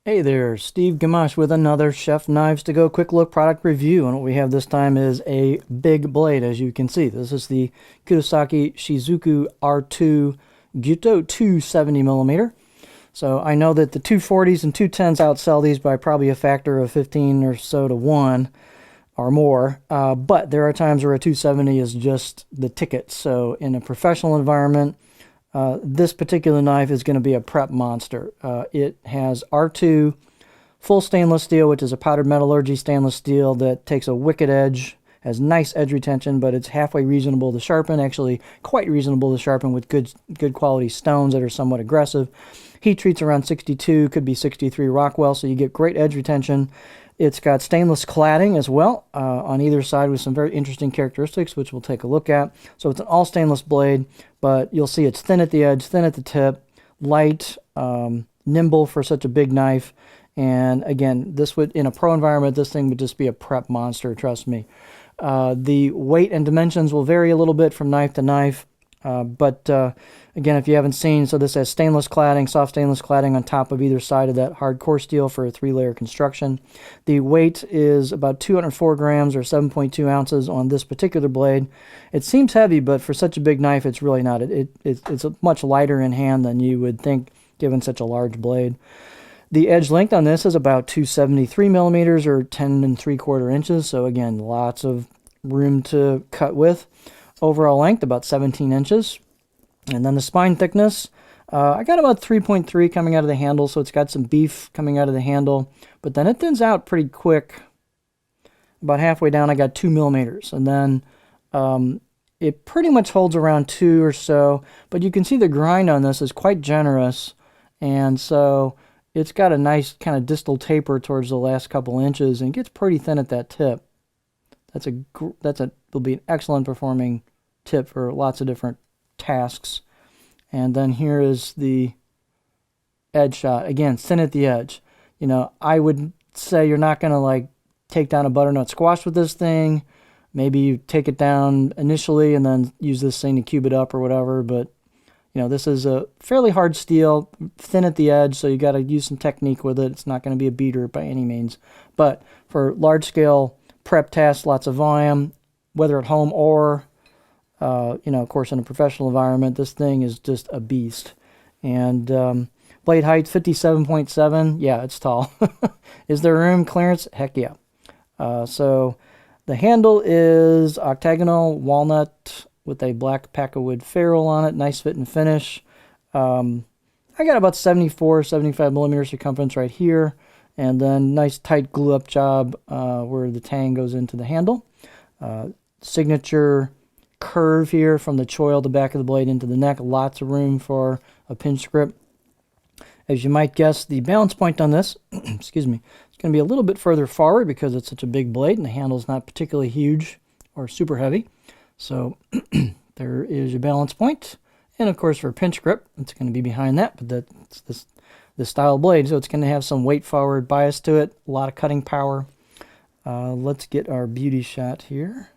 Hey there, Steve Gamache with another Chef Knives to Go quick look product review. And what we have this time is a big blade, as you can see. This is the Kurosaki Shizuku R2 Gyuto 270 millimeter. So I know that the 240s and 210s outsell these by probably a factor of 15 or so to 1 or more. But there are times where a 270 is just the ticket. So in a professional environment, this particular knife is going to be a prep monster. It has R2 full stainless steel, which is a powdered metallurgy stainless steel that takes a wicked edge, has nice edge retention, but it's halfway reasonable to sharpen, actually quite reasonable to sharpen with good quality stones that are somewhat aggressive. Heat treats around 62, could be 63 Rockwell, so you get great edge retention. It's got stainless cladding as well on either side with some very interesting characteristics, which we'll take a look at. So it's an all stainless blade, but you'll see it's thin at the edge, thin at the tip, light, nimble for such a big knife. And again, this would, in a pro environment, this thing would just be a prep monster, trust me. The weight and dimensions will vary a little bit from knife to knife. But again, if you haven't seen, so this has stainless cladding, soft stainless cladding on top of either side of that hardcore steel for a 3-layer construction. The weight is about 204 grams or 7.2 ounces on this particular blade. It seems heavy, but for such a big knife, it's really not. It's much lighter in hand than you would think, given such a large blade. The edge length on this is about 273 millimeters or 10 3/4 inches. So again, lots of room to cut with. Overall length, about 17 inches. And then the spine thickness, I got about 3.3 coming out of the handle, so it's got some beef coming out of the handle. But then it thins out pretty quick. About halfway down, I got 2 millimeters. And then it pretty much holds around 2 or so. But you can see the grind on this is quite generous. And so it's got a nice kind of distal taper towards the last couple inches and gets pretty thin at that tip. Will be an excellent performing tip for lots of different tasks. And then here is the edge shot. Again, thin at the edge. You know, I would say you're not going to like take down a butternut squash with this thing. Maybe you take it down initially and then use this thing to cube it up or whatever. But, you know, this is a fairly hard steel, thin at the edge, so you got to use some technique with it. It's not going to be a beater by any means. But for large scale prep tasks, lots of volume, whether at home or, you know, of course, in a professional environment, this thing is just a beast. And blade height, 57.7. Yeah, it's tall. Is there room clearance? Heck yeah. So the handle is octagonal walnut with a black Packawood ferrule on it. Nice fit and finish. I got about 74, 75 millimeter circumference right here. And then nice tight glue up job where the tang goes into the handle. Signature curve here from the choil, the back of the blade into the neck. Lots of room for a pinch grip. As you might guess, the balance point on this, excuse me, it's going to be a little bit further forward because it's such a big blade and the handle is not particularly huge or super heavy. So there is your balance point. And of course for a pinch grip, it's going to be behind that, but that's this style blade, so it's going to have some weight forward bias to it, a lot of cutting power. Let's get our beauty shot here.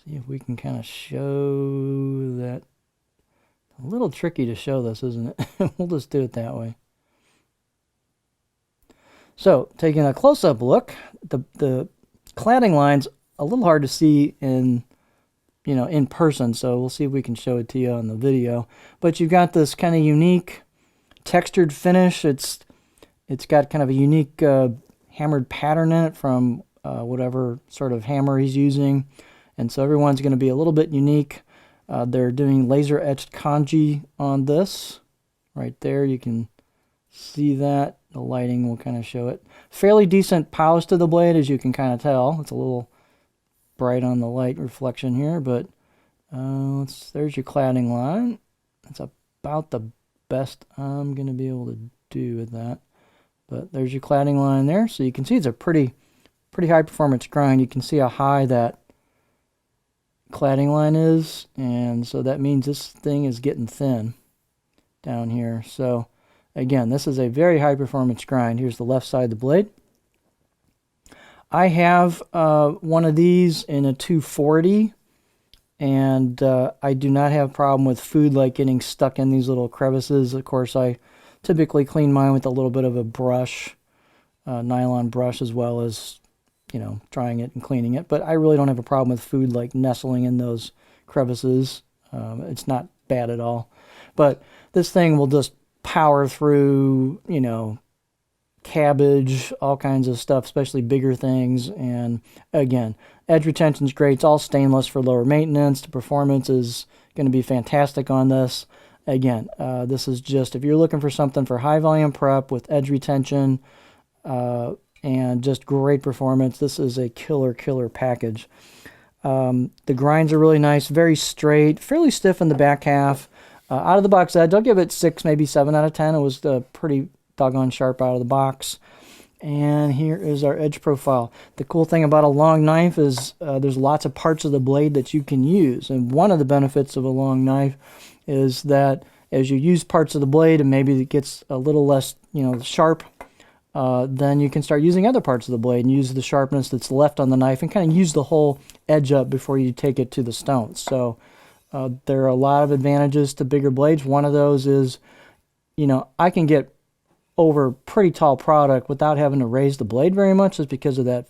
See if we can kind of show that. A little tricky to show this, isn't it? We'll just do it that way. So, taking a close-up look, the cladding line's a little hard to see in person, so we'll see if we can show it to you on the video. But you've got this kind of unique textured finish. It's got kind of a unique hammered pattern in it from whatever sort of hammer he's using. And so everyone's going to be a little bit unique. They're doing laser etched kanji on this. Right there, you can see that. The lighting will kind of show it. Fairly decent polish to the blade, as you can kind of tell. It's a little bright on the light reflection here, but there's your cladding line. That's about the best I'm going to be able to do with that. But there's your cladding line there. So you can see it's a pretty high performance grind. You can see how high that cladding line is, and so that means this thing is getting thin down here. So again, this is a very high performance grind. Here's the left side of the blade. I have one of these in a 240, and I do not have a problem with food like getting stuck in these little crevices. Of course, I typically clean mine with a little bit of a brush, nylon brush, as well as, drying it and cleaning it. But I really don't have a problem with food like nestling in those crevices. It's not bad at all. But this thing will just power through, cabbage, all kinds of stuff, especially bigger things. And again, edge retention is great. It's all stainless for lower maintenance. The performance is going to be fantastic on this. Again, this is just, if you're looking for something for high volume prep with edge retention and just great performance, this is a killer package. The grinds are really nice, very straight, fairly stiff in the back half. Out of the box edge, I'll give it 6, maybe 7 out of 10. It was pretty doggone sharp out of the box. And here is our edge profile. The cool thing about a long knife is there's lots of parts of the blade that you can use. And one of the benefits of a long knife is that as you use parts of the blade and maybe it gets a little less, sharp, then you can start using other parts of the blade and use the sharpness that's left on the knife and kind of use the whole edge up before you take it to the stone. So there are a lot of advantages to bigger blades. One of those is, I can get over pretty tall product without having to raise the blade very much, just because of that,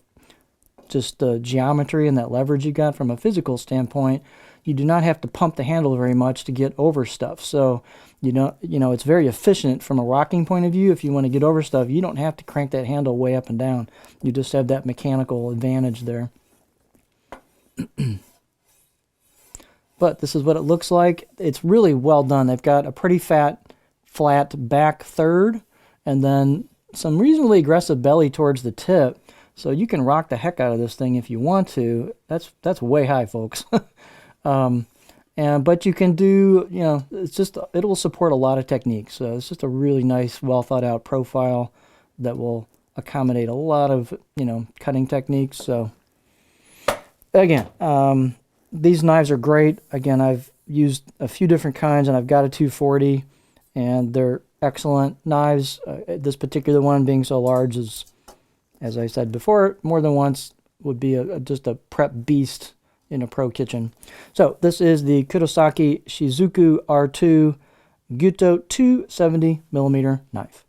just the geometry and that leverage you got from a physical standpoint. You do not have to pump the handle very much to get over stuff. So, it's very efficient from a rocking point of view. If you want to get over stuff, you don't have to crank that handle way up and down. You just have that mechanical advantage there. But this is what it looks like. It's really well done. They've got a pretty flat back third, and then some reasonably aggressive belly towards the tip. So you can rock the heck out of this thing if you want to. That's way high, folks. But you can do, it will support a lot of techniques. So it's just a really nice, well thought out profile that will accommodate a lot of, cutting techniques. So again, these knives are great. Again, I've used a few different kinds, and I've got a 240, and they're excellent knives. This particular one, being so large, is, as I said before, more than once, would be just a prep beast in a pro kitchen. So this is the Kurosaki Shizuku R2 Gyuto 270mm knife.